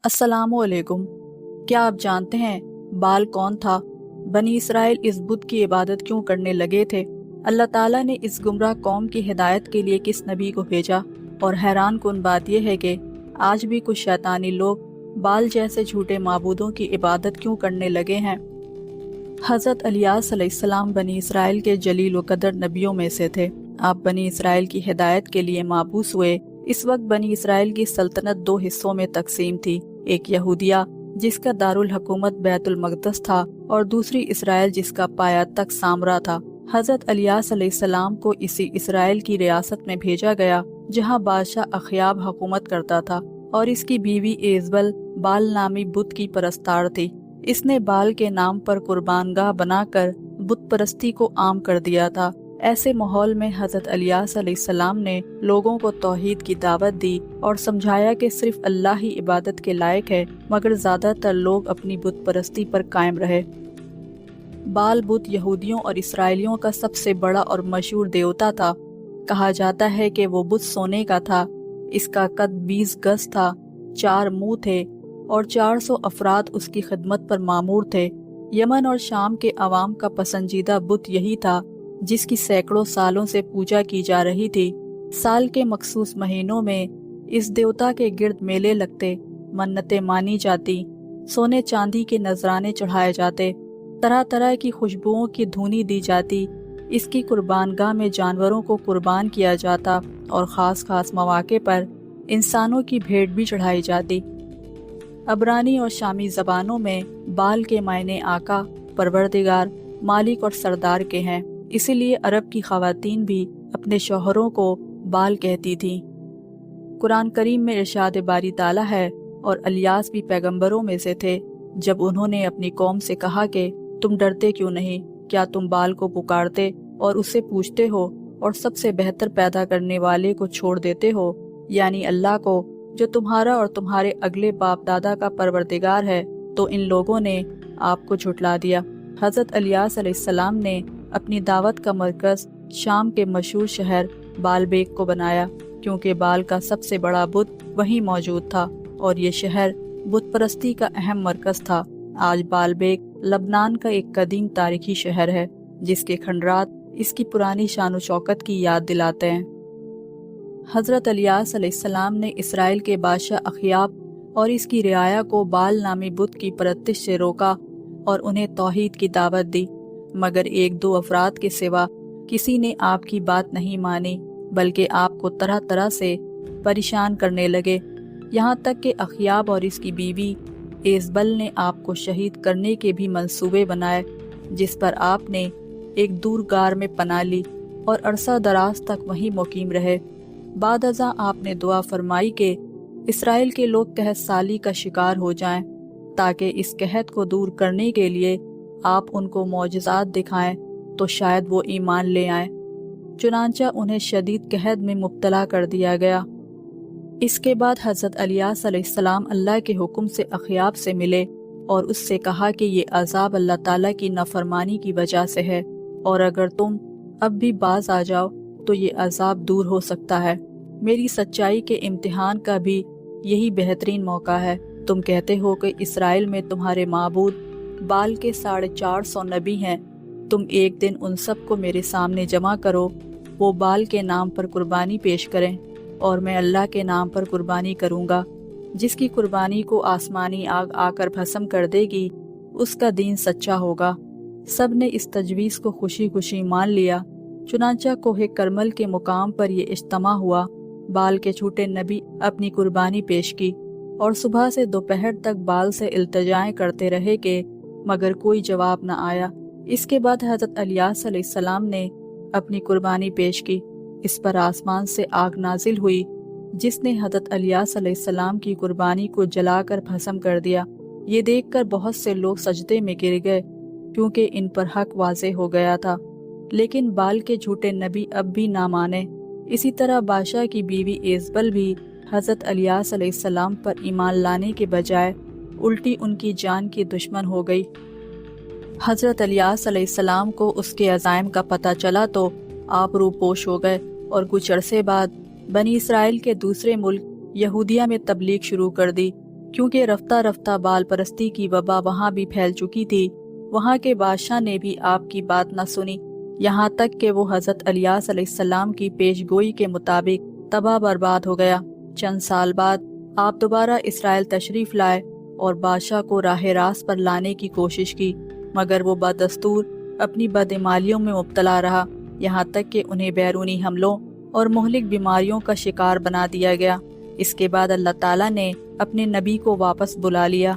अस्सलाम वालेकुम। क्या आप जानते हैं बाल कौन था? बनी इसराइल इस बुत की इबादत क्यों करने लगे थे? अल्लाह ताला ने इस गुमराह कौम की हिदायत के लिए किस नबी को भेजा? और हैरान कुन बात यह है कि आज भी कुछ शैतानी लोग बाल जैसे झूठे माबूदों की इबादत क्यों करने लगे हैं। हज़रत इलियास अलैहिस्सलाम बनी इसराइल के जलील व कदर नबियों में से थे। आप बनी इसराइल की हिदायत के लिए माबूस हुए। इस वक्त बनी इसराइल की सल्तनत दो हिस्सों में तकसीम थी, एक यहूदिया जिसका दारुल हुकूमत बैतुल मक़दस था और दूसरी इसराइल जिसका पाया तक सामरा था। हज़रत इलियास अलैहिस्सलाम को इसी इसराइल की रियासत में भेजा गया जहाँ बादशाह अखयाब हुकूमत करता था और इसकी बीवी एजबल बाल नामी बुत की परस्तार थी। इसने बाल के नाम पर कुर्बानगाह बनाकर बुत परस्ती को आम कर दिया था। ऐसे माहौल में हज़रत इलियास अलैहिस्सलाम ने लोगों को तौहीद की दावत दी और समझाया कि सिर्फ अल्लाह ही इबादत के लायक है, मगर ज़्यादातर लोग अपनी बुत परस्ती पर कायम रहे। बाल बुत यहूदियों और इसराइलियों का सबसे बड़ा और मशहूर देवता था। कहा जाता है कि वो बुत सोने का था। इसका कद 20 गज था, 4 मुंह थे और 400 अफराद उसकी खिदमत पर मामूर थे। यमन और शाम के अवाम का पसंदीदा बुत यही था, जिसकी सैकड़ों सालों से पूजा की जा रही थी। साल के मखसूस महीनों में इस देवता के गिर्द मेले लगते, मन्नतें मानी जाती, सोने चांदी के नजराने चढ़ाए जाते, तरह तरह की खुशबुओं की धुनी दी जाती। इसकी कुर्बानगाह में जानवरों को कुर्बान किया जाता और ख़ास ख़ास मौके पर इंसानों की भेंट भी चढ़ाई जाती। अबरानी और शामी ज़बानों में बाल के मायने आका, परवरदिगार, मालिक और सरदार के हैं। इसीलिए अरब की ख़वातीन भी अपने शौहरों को बाल कहती थीं। कुरान करीम में इरशाद बारी ताला है, और इलियास भी पैगंबरों में से थे। जब उन्होंने अपनी कौम से कहा कि तुम डरते क्यों नहीं? क्या तुम बाल को पुकारते और उससे पूछते हो और सबसे बेहतर पैदा करने वाले को छोड़ देते हो, यानी अल्लाह को, जो तुम्हारा और तुम्हारे अगले बाप दादा का परवरदिगार है? तो इन लोगों ने आपको झुठला दिया। हज़रत इलियास अलैहिस्सलाम ने अपनी दावत का मरकज़ शाम के मशहूर शहर बालबेक को बनाया, क्योंकि बाल का सबसे बड़ा बुत वहीं मौजूद था और ये शहर बुत परस्ती का अहम मरकज़ था। आज बालबेक लबनान का एक कदीम तारीखी शहर है, जिसके खंडरात इसकी पुरानी शान व शौकत की याद दिलाते हैं। हज़रत इलियास अलैहिस्सलाम ने इसराइल के बादशाह अखयाब और इसकी रियाया को बाल नामी बुत की परस्तिश से रोका और उन्हें तौहीद की दावत दी, मगर एक दो अफराद के सिवा किसी ने आपकी बात नहीं मानी, बल्कि आपको तरह तरह से परेशान करने लगे। यहाँ तक कि अखयाब और इसकी बीवी एजबल ने आपको शहीद करने के भी मंसूबे बनाए, जिस पर आपने एक दूर गार में पनाह ली और अरसा दराज तक वहीं मुकीम रहे। बाद अज़ा आपने दुआ फरमाई कि इसराइल के लोग कहत साली का शिकार हो जाएं, ताकि इस कहत को दूर करने के लिए आप उनको मौजज़ात दिखाएं तो शायद वो ईमान ले आएं। चुनांचा उन्हें शदीद कहत में मुब्तला कर दिया गया। इसके बाद हज़रत इलियास अलैहिस्सलाम अल्लाह के हुक्म से अखयाब से मिले और उससे कहा कि ये अज़ाब अल्लाह ताला की नाफरमानी की वजह से है, और अगर तुम अब भी बाज आ जाओ तो ये अज़ाब दूर हो सकता है। मेरी सच्चाई के इम्तिहान का भी यही बेहतरीन मौका है। तुम कहते हो कि इसराइल में तुम्हारे माबूद बाल के 450 नबी हैं। तुम एक दिन उन सब को मेरे सामने जमा करो, वो बाल के नाम पर कुर्बानी पेश करें और मैं अल्लाह के नाम पर कुर्बानी करूँगा। जिसकी कुर्बानी को आसमानी आग आकर भस्म कर देगी, उसका दीन सच्चा होगा। सब ने इस तजवीज़ को खुशी खुशी मान लिया। चुनांचा कोहे करमल के मुकाम पर ये इज्तमा हुआ। बाल के झूठे नबी अपनी कुर्बानी पेश की और सुबह से दोपहर तक बाल से इल्तिजाएं करते रहे कि मगर कोई जवाब न आया। इसके बाद हज़रत इलियास अलैहिस्सलाम ने अपनी कुर्बानी पेश की। इस पर आसमान से आग नाजिल हुई, जिसने हज़रत इलियास अलैहिस्सलाम की कुर्बानी को जलाकर भस्म कर दिया। ये देखकर बहुत से लोग सजदे में गिर गए, क्योंकि इन पर हक वाज़े हो गया था। लेकिन बाल के झूठे नबी अब भी ना माने। इसी तरह बादशाह की बीवी एजबल भी हज़रत इलियास अलैहिस्सलाम पर ईमान लाने के बजाय उल्टी उनकी जान की दुश्मन हो गई। हज़रत इलियास अलैहिस्सलाम को उसके अज़ाइम का पता चला तो आप रूपोश हो गए और कुछ अरसे बाद बनी इसराइल के दूसरे मुल्क यहूदिया में तबलीग शुरू कर दी, کیونکہ رفتہ رفتہ بال پرستی کی وبا وہاں بھی پھیل چکی تھی۔ وہاں کے بادشاہ نے بھی آپ کی بات نہ سنی، یہاں تک کہ وہ حضرت الیاس علیہ السلام کی پیش گوئی کے مطابق تباہ برباد ہو گیا۔ چند سال بعد آپ دوبارہ اسرائیل تشریف لائے اور بادشاہ کو راہ راست پر لانے کی کوشش کی، مگر وہ بدستور اپنی بدعمالیوں میں مبتلا رہا، یہاں تک کہ انہیں بیرونی حملوں اور مہلک بیماریوں کا شکار بنا دیا گیا۔ اس کے بعد اللہ تعالیٰ نے اپنے نبی کو واپس بلا لیا